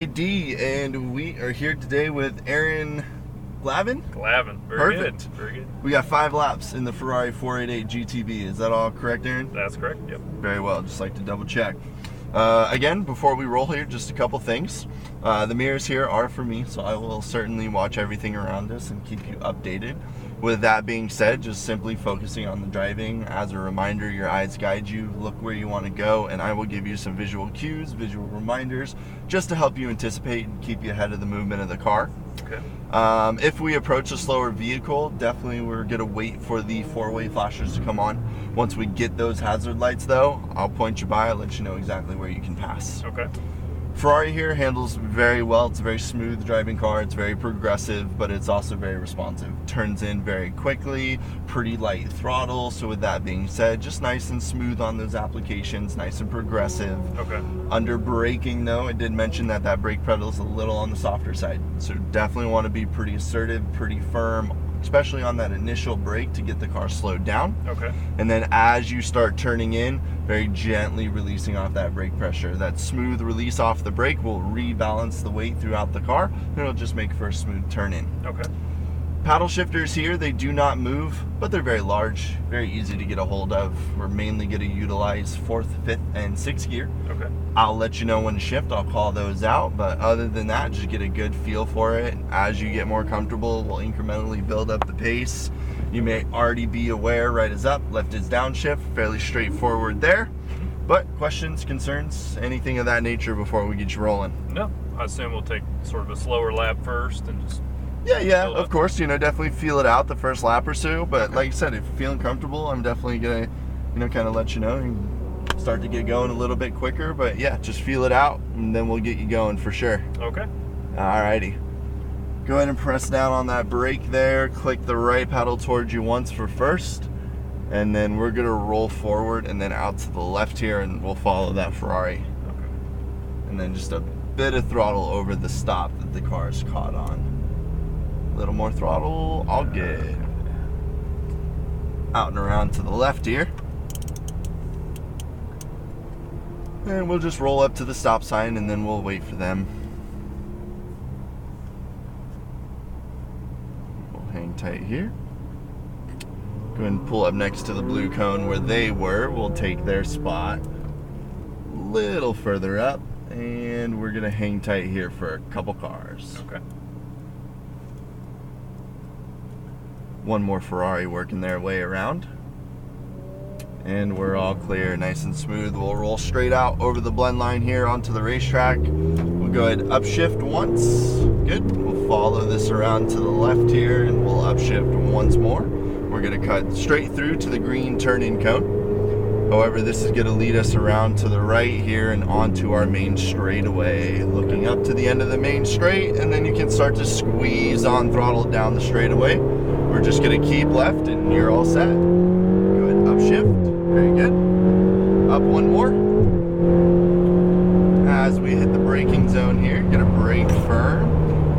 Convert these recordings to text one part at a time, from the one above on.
D, and we are here today with Aaron Glavin. Very Perfect. Good. Very good. We got 5 laps in the Ferrari 488 GTB. Is that all correct, Aaron? That's correct. Yep. Very well. Just like to double check. Again, before we roll here, just a couple things. The mirrors here are for me, so I will certainly watch everything around us and keep you updated. With that being said, just simply focusing on the driving. As a reminder, your eyes guide you, look where you want to go, and I will give you some visual cues, visual reminders, just to help you anticipate and keep you ahead of the movement of the car. Okay. If we approach a slower vehicle, definitely we're going to wait for the 4-way flashers to come on. Once we get those hazard lights though, I'll point you by, I'll let you know exactly where you can pass. Okay. Ferrari here handles very well. It's a very smooth driving car. It's very progressive, but it's also very responsive. Turns in very quickly, pretty light throttle. So with that being said, just nice and smooth on those applications, nice and progressive. Okay. Under braking though, I did mention that brake pedal is a little on the softer side. So definitely want to be pretty assertive, pretty firm, especially on that initial brake to get the car slowed down. Okay. And then as you start turning in, very gently releasing off that brake pressure. That smooth release off the brake will rebalance the weight throughout the car, and it'll just make for a smooth turn in. Okay. Paddle shifters here, they do not move, but they're very large, very easy to get a hold of. We're mainly going to utilize 4th, 5th, and 6th gear. Okay. I'll let you know when to shift, I'll call those out, but other than that, just get a good feel for it. As you get more comfortable, we'll incrementally build up the pace. You may already be aware right is up, left is downshift, fairly straightforward there. But questions, concerns, anything of that nature before we get you rolling? No, I assume we'll take sort of a slower lap first and just... Yeah, of course, definitely feel it out the first lap or so, but like I said, if you're feeling comfortable, I'm definitely gonna, kind of let you know and start to get going a little bit quicker, but yeah, just feel it out and then we'll get you going for sure. Okay. Alrighty. Go ahead and press down on that brake there, click the right pedal towards you once for first, and then we're gonna roll forward and then out to the left here and we'll follow that Ferrari. Okay. And then just a bit of throttle over the stop that the car's caught on. A little more throttle, all good. Out and around to the left here. And we'll just roll up to the stop sign and then we'll wait for them. We'll hang tight here. Go ahead and pull up next to the blue cone where they were. We'll take their spot a little further up and we're gonna hang tight here for a couple cars. Okay. One more Ferrari working their way around. And we're all clear, nice and smooth. We'll roll straight out over the blend line here onto the racetrack. We'll go ahead and upshift once. Good. We'll follow this around to the left here and we'll upshift once more. We're gonna cut straight through to the green turn-in cone. However, this is gonna lead us around to the right here and onto our main straightaway. Looking up to the end of the main straight, and then you can start to squeeze on throttle down the straightaway. We're just gonna keep left and you're all set. Go ahead, upshift. Very good. Up one more. As we hit the braking zone here, gonna brake firm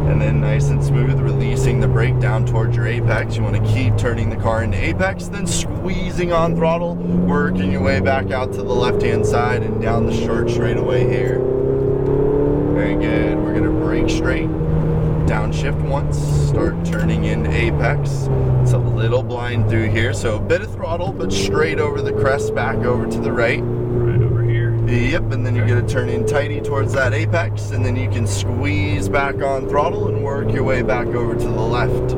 and then nice and smooth, releasing the brake down towards your apex. You want to keep turning the car into apex, then squeezing on throttle, working your way back out to the left-hand side and down the short straightaway here. Very good. We're gonna brake straight. Downshift once, start turning into apex. It's a little blind through here, so a bit of throttle, but straight over the crest, back over to the right. Right over here. Yep, and then you're gonna turn in tighty towards that apex, and then you can squeeze back on throttle and work your way back over to the left.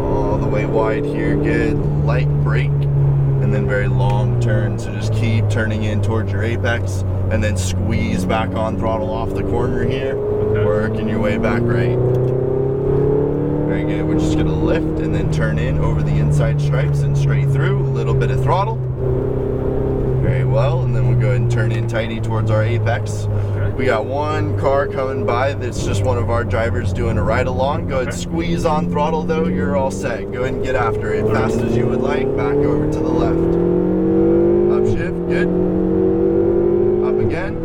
All the way wide here, good. Light brake, and then very long turn, so just keep turning in towards your apex, and then squeeze back on throttle off the corner here. Okay. Working your way back right. Very good. We're just going to lift and then turn in over the inside stripes and straight through. A little bit of throttle. Very well. And then we'll go ahead and turn in tighty towards our apex. Okay. We got one car coming by that's just one of our drivers doing a ride along. Go ahead and squeeze on throttle though. You're all set. Go ahead and get after it fast as you would like. Back over to the left. Upshift. Good. Up again.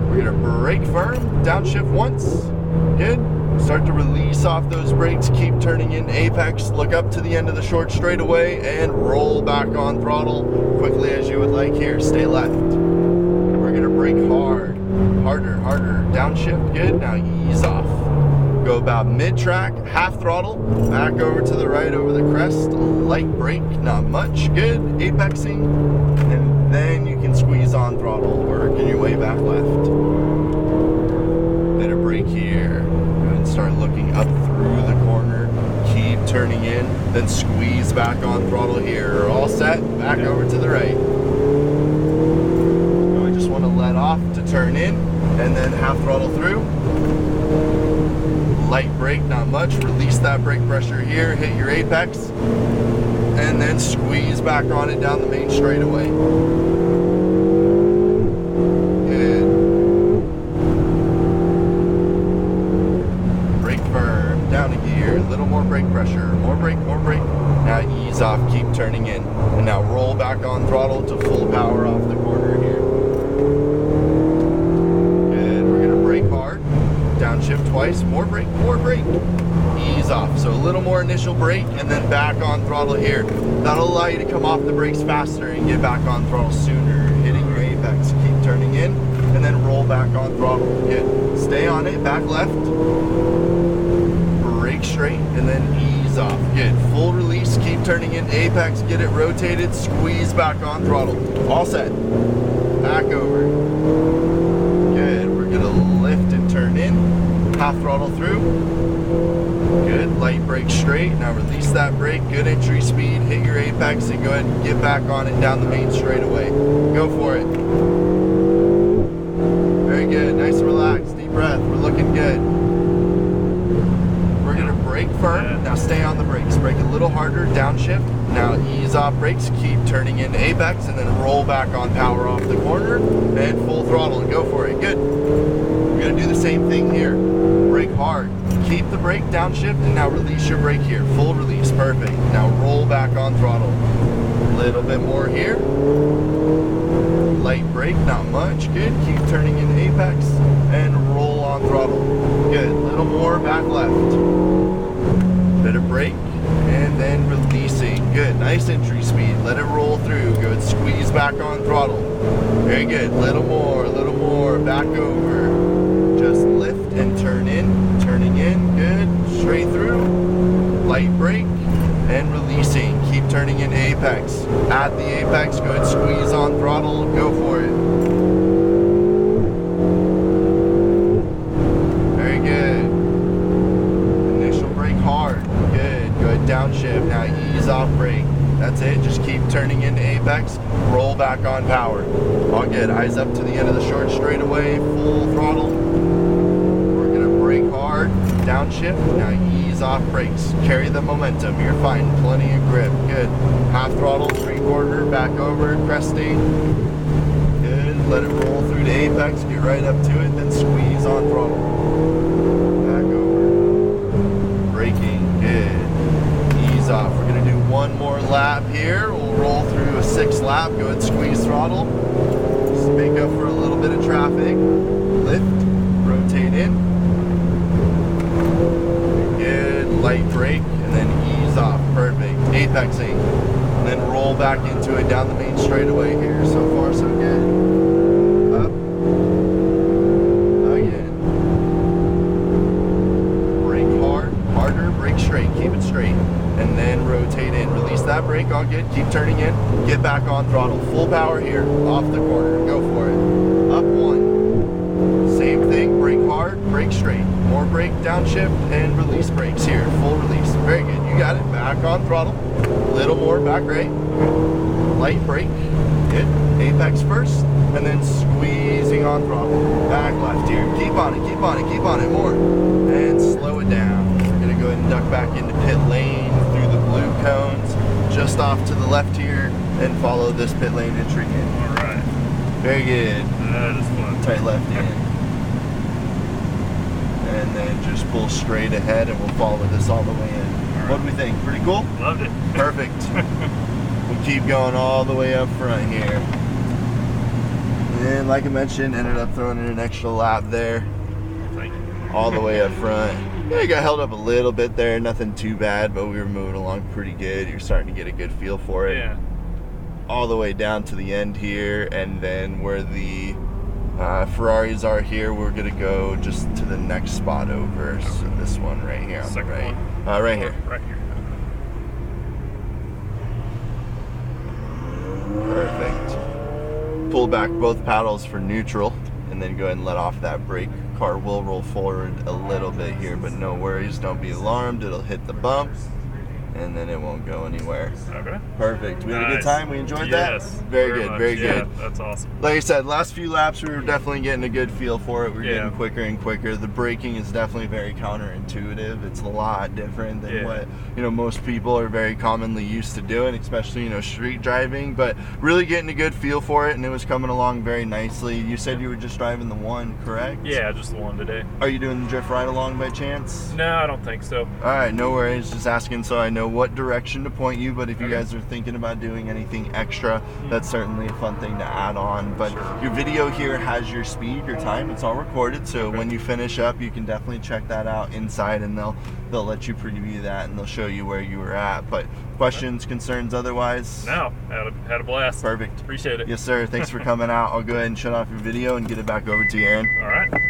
We're going to brake firm. Downshift once. Good. Start to release off those brakes, keep turning in apex, look up to the end of the short straightaway and roll back on throttle quickly as you would like here. Stay left. We're gonna brake hard. harder, downshift, good. Now ease off. Go about mid-track, half throttle, back over to the right over the crest, light brake, not much, good, apexing, and then you can squeeze on throttle, working your way back left. Bit of brake here, go ahead and start looking up through the corner, keep turning in, then squeeze back on throttle here, all set, back over to the right. Now I just want to let off to turn in, and then half throttle through. Light brake, not much. Release that brake pressure here, hit your apex, and then squeeze back on it down the main straightaway. Good. Brake firm, down a gear, a little more brake pressure, more brake, more brake. Now ease off, keep turning in. And now roll back on throttle to full power off the corner here. Good, we're gonna brake hard. Downshift twice, more brake, ease off. So a little more initial brake and then back on throttle here. That'll allow you to come off the brakes faster and get back on throttle sooner, hitting your apex. Keep turning in and then roll back on throttle. Good. Stay on it, back left, brake straight and then ease off. Good. Full release, keep turning in, apex, get it rotated, squeeze back on throttle. All set. Back over. Good. We're gonna lift and turn in, half throttle through. Good, light brake straight. Now release that brake, good entry speed, hit your apex and go ahead and get back on it down the main straightaway. Go for it. Very good, nice and relaxed, deep breath, we're looking good. We're gonna brake firm, now stay on the brakes. Brake a little harder, downshift. Now ease off brakes, keep turning into apex and then roll back on power off the corner and full throttle and go for it, good. We're gonna do the same thing here. Brake hard, keep the brake, downshift, and now release your brake here. Full release, perfect. Now roll back on throttle. A little bit more here. Light brake, not much, good. Keep turning into apex and roll on throttle. Good, little more, back left. Bit of brake, and then releasing. Good, nice entry speed. Let it roll through. Good, squeeze back on throttle. Very good, little more, back over. Just lift and turn in, turning in, good, straight through, light brake, and releasing, keep turning in apex, at the apex, go ahead, squeeze on throttle, go for it. Very good, initial brake hard, good, go ahead, downshift, now ease off brake, that's it, just keep turning into apex, roll back on power. All good, eyes up to the end of the short straightaway, full throttle. Brake hard, downshift, now ease off brakes. Carry the momentum, you're fine, plenty of grip, good. Half throttle, 3/4, back over, cresting. Good, let it roll through to apex, get right up to it, then squeeze on throttle. Back over. Braking, good. Ease off. We're gonna do one more lap here. We'll roll through a 6th lap, go ahead, squeeze throttle. Just make up for a little bit of traffic. Lift, rotate in. Good, light brake, and then ease off, perfect, apexing, and then roll back into it down the main straightaway here, so far so good, up, again, brake hard, harder, brake straight, keep it straight, and then rotate in, release that brake, all good, keep turning in, get back on throttle, full power here, off the corner, go for it, up 1, same thing, brake hard, brake straight, more brake, downshift, and release brakes here, full release, very good, you got it, back on throttle, little more, back right, light brake, good, apex first, and then squeezing on throttle, back left here, keep on it, more, and slow it down. We're gonna go ahead and duck back into pit lane through the blue cones, just off to the left here, and follow this pit lane entry in. All right. Very good. That is fun. Tight left in. And then just pull straight ahead and we'll follow this all the way in. Right. What do we think? Pretty cool? Loved it. Perfect. We'll keep going all the way up front here. And like I mentioned, ended up throwing in an extra lap there. Thank you. All the way up front. Yeah, I got held up a little bit there, nothing too bad, but we were moving along pretty good. You're starting to get a good feel for it. Yeah. All the way down to the end here, and then where the Ferraris are here. We're gonna go just to the next spot over. So this one right here on Second the right. one? Right here. Right here. Perfect. Pull back both paddles for neutral, and then go ahead and let off that brake. Car will roll forward a little bit here, but no worries. Don't be alarmed. It'll hit the bump, and then it won't go anywhere. Okay. Perfect. We had a good Nice. time. We enjoyed that. Yes. Very good. much. Very Yeah, good. that's awesome. Like I said, last few laps we were definitely getting a good feel for it. We were Yeah. getting quicker and quicker. The braking is definitely very counterintuitive. It's a lot different than Yeah. what most people are very commonly used to doing, especially street driving. But really getting a good feel for it, and it was coming along very nicely. You said you were just driving the one, correct? Yeah, just the one today. Are you doing the drift ride along by chance? No, I don't think so. All right, no worries. Just asking so I know what direction to point you. But if you Okay. guys are thinking about doing anything extra, that's certainly a fun thing to add on. But your video here has your speed, your time. It's all recorded, so when you finish up, you can definitely check that out inside, and they'll let you preview that, and they'll show you where you were at. But questions, concerns, otherwise? No, had a blast. Perfect. Appreciate it. Yes, sir. Thanks for coming out. I'll go ahead and shut off your video and get it back over to you, Aaron. All right.